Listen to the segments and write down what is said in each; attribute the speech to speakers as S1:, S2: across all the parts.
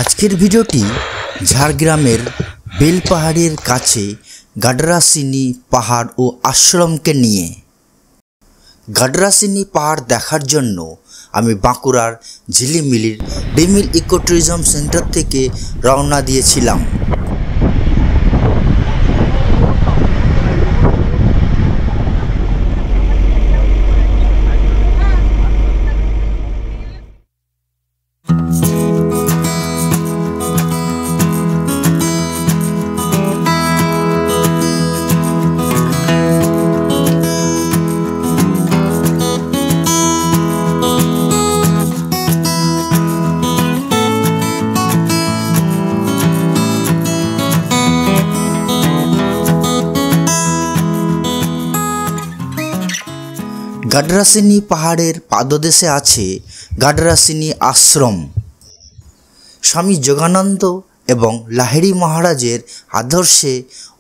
S1: আজকের ভিডিওটি ঝাড়গ্রামের বেলপাহাড়ির কাছে গাডরাসিনী পাহাড় ও আশ্রমকে নিয়ে। গাডরাসিনী পাহাড় দেখার জন্য আমি বাঁকুড়ার ঝিলিমিলির ডিমিল ইকো ট্যুরিজম সেন্টার থেকে রওনা দিয়েছিলাম। গাডরাসিনী পাহাড়ের পাদদেশে আছে গাডরাসিনী আশ্রম। স্বামী যোগানন্দ এবং লাহিড়ী মহারাজের আদর্শে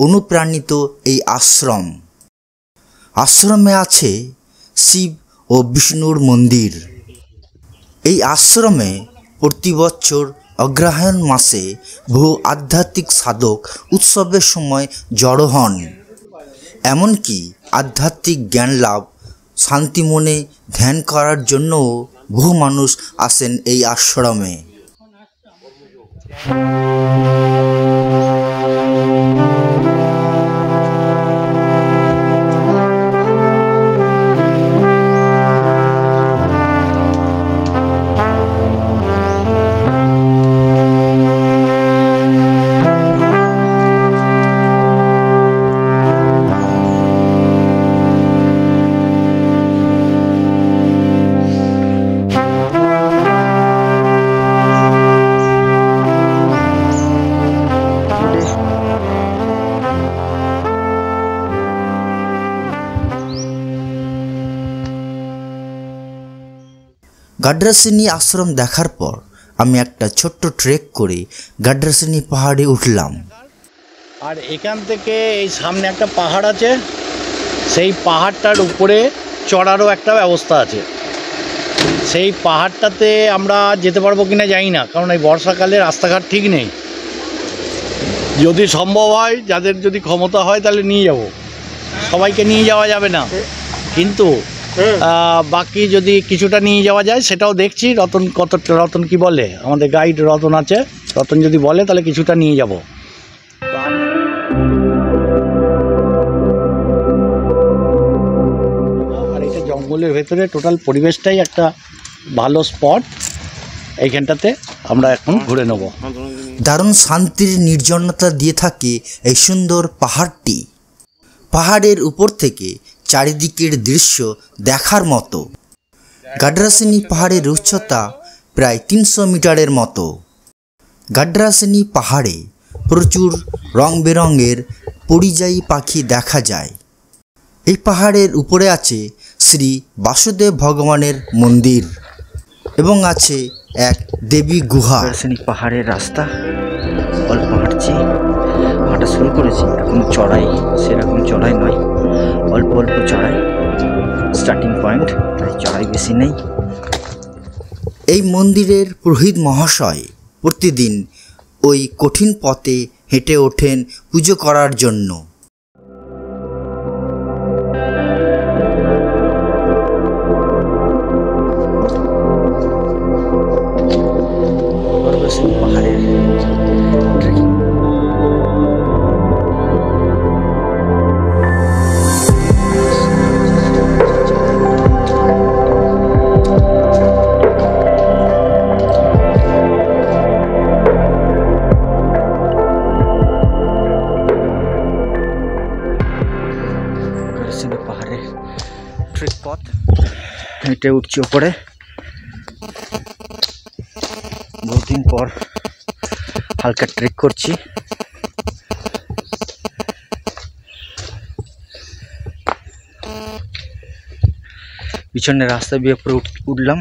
S1: অনুপ্রাণিত এই আশ্রম। আশ্রমে আছে শিব ও বিষ্ণুর মন্দির। এই আশ্রমে প্রতি বছর অগ্রহায়ণ মাসে বহু আধ্যাত্মিক সাধক উৎসবের সময় জড়ো হন। এমনকি আধ্যাত্মিক জ্ঞান লাভ, শান্তি মনে ধ্যান করার জন্যও বহু মানুষ আসেন এই আশ্রমে। গাডরাসিনী আশ্রম দেখার পর আমি একটা ছোট্ট ট্রেক করে গাডরাসিনী পাহাড়ে উঠলাম।
S2: আর এখান থেকে এই সামনে একটা পাহাড় আছে, সেই পাহাড়টার উপরে চড়ারও একটা ব্যবস্থা আছে। সেই পাহাড়টাতে আমরা যেতে পারবো কিনা জানি না, কারণ এই বর্ষাকালে রাস্তাঘাট ঠিক নেই। যদি সম্ভব হয়, যাদের যদি ক্ষমতা হয় তাহলে নিয়ে যাব। সবাইকে নিয়ে যাওয়া যাবে না, কিন্তু বাকি যদি কিছুটা নিয়ে যাওয়া যায় সেটাও দেখছি। রতন কি বলে, আমাদের গাইড রতন আছে, রতন যদি বলে তাহলে কিছুটা নিয়ে যাব। আর এটা জঙ্গলের ভেতরে টোটাল পরিবেশটাই একটা ভালো স্পট। এইখানটাতে আমরা এখন ঘুরে নেব।
S1: দারুণ শান্তির নির্জনতা দিয়ে থাকে এই সুন্দর পাহাড়টি। পাহাড়ের উপর থেকে চারিদিকের দৃশ্য দেখার মতো। গাডরাসিনী পাহাড়ের উচ্চতা প্রায় 300 মিটারের মতো। গাডরাসিনী পাহাড়ে প্রচুর রং বেরঙের পরিযায়ী পাখি দেখা যায়। এই পাহাড়ের উপরে আছে শ্রী বাসুদেব ভগবানের মন্দির এবং আছে এক দেবী গুহা।
S3: গাডরাসিনী পাহাড়ের রাস্তা অল্প হাঁটা শুরু করেছি। এখন চড়াই, সেরকম চড়াই নয়, অল্প অল্প চড়াই। স্টার্টিং পয়েন্ট, তাই চড়াই বেশি নেই।
S1: এই মন্দিরের পুরোহিত মহাশয় প্রতিদিন ওই কঠিন পথে হেঁটে ওঠেন পুজো করার জন্য।
S3: পাহাড়ের ট্রেকিং পাহাড়ের ট্রেক পথ হেঁটে উঠছি ওপরে। বহুদিন পর হালকা ট্রেক করছি। পিছনের রাস্তা দিয়ে উপরে উঠলাম।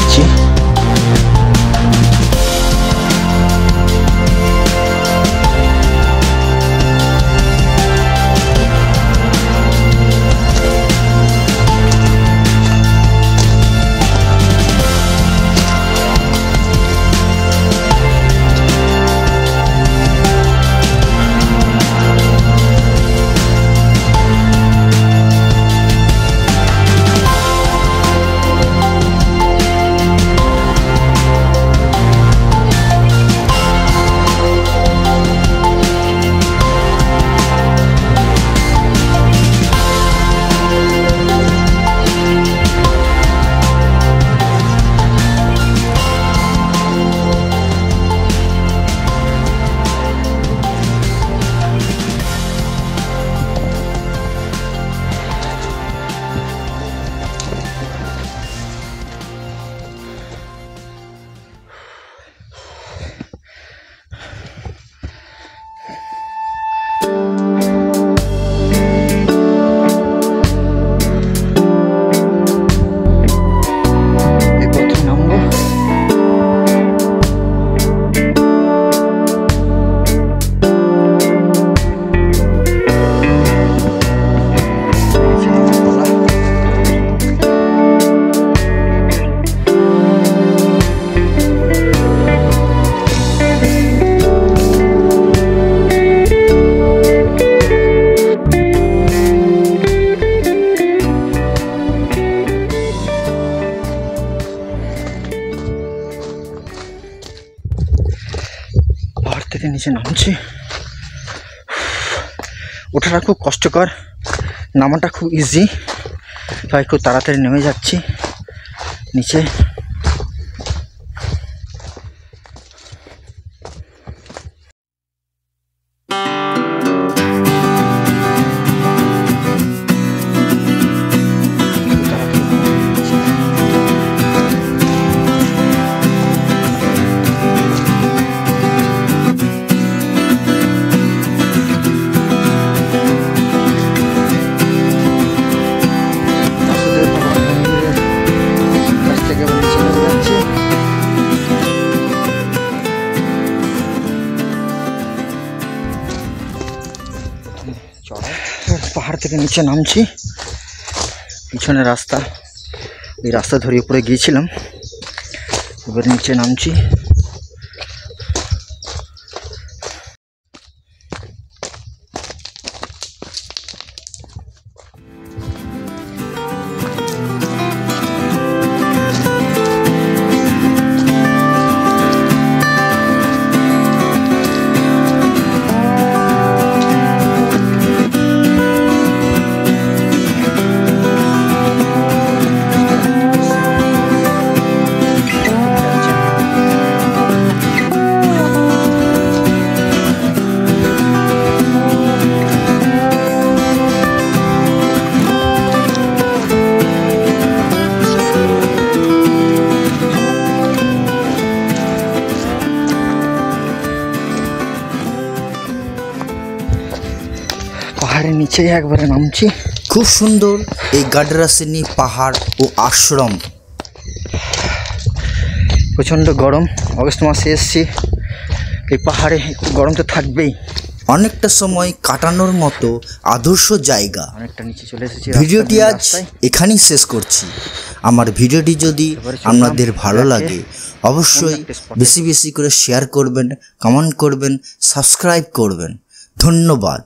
S3: যাচ্ছি। থেকে নিচে নামছি। ওঠাটা খুব কষ্টকর, নামাটা খুব ইজি, তাই খুব তাড়াতাড়ি নেমে যাচ্ছি নিচে। পাহাড় থেকে নিচে নামছি, পিছনে রাস্তা, এই রাস্তা ধরে উপরে গিয়েছিলাম, এবার নিচে নামছি। পাহাড়ের নিচে একবারে নামছি।
S1: খুব সুন্দর এই গাডরাসিনী পাহাড় ও আশ্রম।
S3: প্রচণ্ড গরম, অগস্ট মাসে এসছি, এই পাহাড়ে গরম তো থাকবেই।
S1: অনেকটা সময় কাটানোর মতো আদর্শ জায়গা।
S3: অনেকটা নিচে চলে এসেছি।
S1: ভিডিওটি আজ এখানেই শেষ করছি। আমার ভিডিওটি যদি আপনাদের ভালো লাগে অবশ্যই বেশি বেশি করে শেয়ার করবেন, কমেন্ট করবেন, সাবস্ক্রাইব করবেন। ধন্যবাদ।